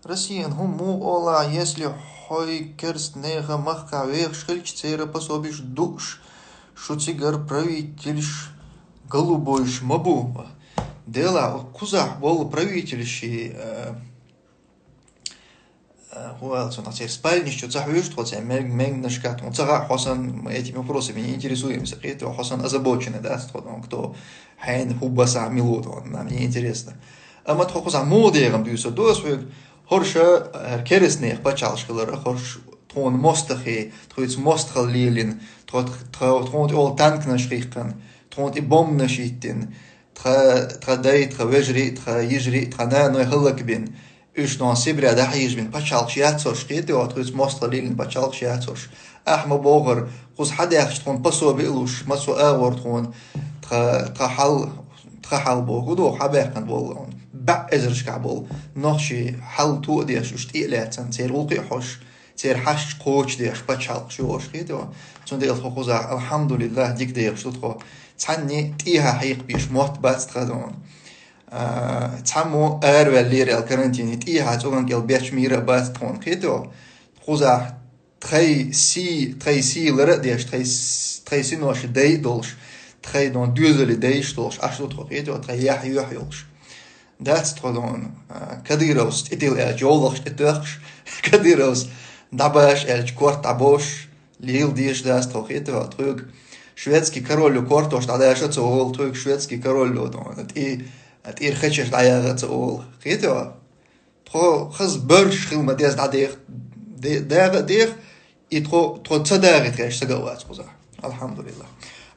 Россиян хуму ола, если хой керст нега махка вех шхельч цера пособишь душ, шутигар правительш голубойш мабу. Дела кузах был правительщи хуэлцу на теперь спальнищу цахвюш, хотя мегнашкат, он цага Хосан, мы этими вопросами не интересуемся, это Хосан озабоченный, да, кто хайн хубаса милут, нам не интересно. А мы тхохуза модером дюсо досвиг, хорша кересних бачалшкалар, хорш тон мостахи, тхуиц мостхал лилин, тхот ол танкнашрихкан, тхот и бомнашитин, тхадай, тхавежри, тхаижри, тхана ной халакбин. Ушнон сибря да хижбин пачалш яцош кете тхуиц мостхал лилин пачалш яцош. Ахма богар, хуз хадяхш тхон пособи илуш, масу авор тхон, тхахал богудо хабяхан бол. بأزرش كعبول نخشي حل تو ديش وشتيلاتن تير وقي حش تير حش قوش ديش بتشال شوش كيدو تون ديل خوزا الحمد لله ديك ديش تخو تعني تيها حيق بيش موت بس تخدون تسمو لير الكارنتين تيها تون قل بيش ميرا بس تون كيدو خوزا تخي سي لر ديش تخي سي نوش دي دولش تخي دون دوزل ديش دولش اشتو تخو كيدو تخي يح يولش That's tolon. Kadiros itil jolach ituch. Kadiros dabash kort abosh. Lil dish das toch ito trug. Шведский король корtoш daдаsh цол трug шведский король лодон. At khechеш dayaga цол. Ito. Тро хаз борш хилма дес дадих. Дер и тро цадарит кеш сагавац куза. Алхамдулилlah.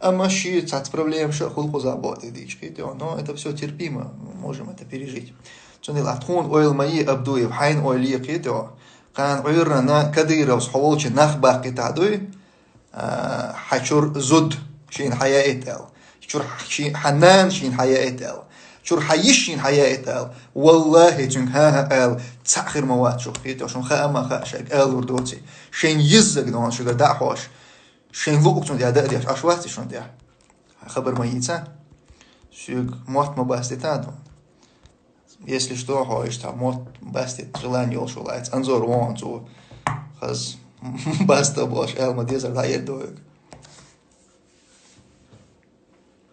А маши цац проблем что хулху заботы дички, но это все терпимо, можем это пережить. Цунил атхун ойл мои абдуев хайн ойли кито, кан ойрна кадиров схолчи нахбах китадуй, хачур зуд шин хаяэтел, чур ханан шин хаяэтел, чур хаиш шин хаяэтел, والله цун хаэл цахир мават шух кито, шун хаама хашак эл урдоти, шин йиззак дон шугар дахош. شين لوك تون ديا داديش أشواتي شون ديا خبر ميتا شيك موت مباستي если что хочешь там мот бастит желание ушулать анзор вон то хаз баста бош элма дезер да едоек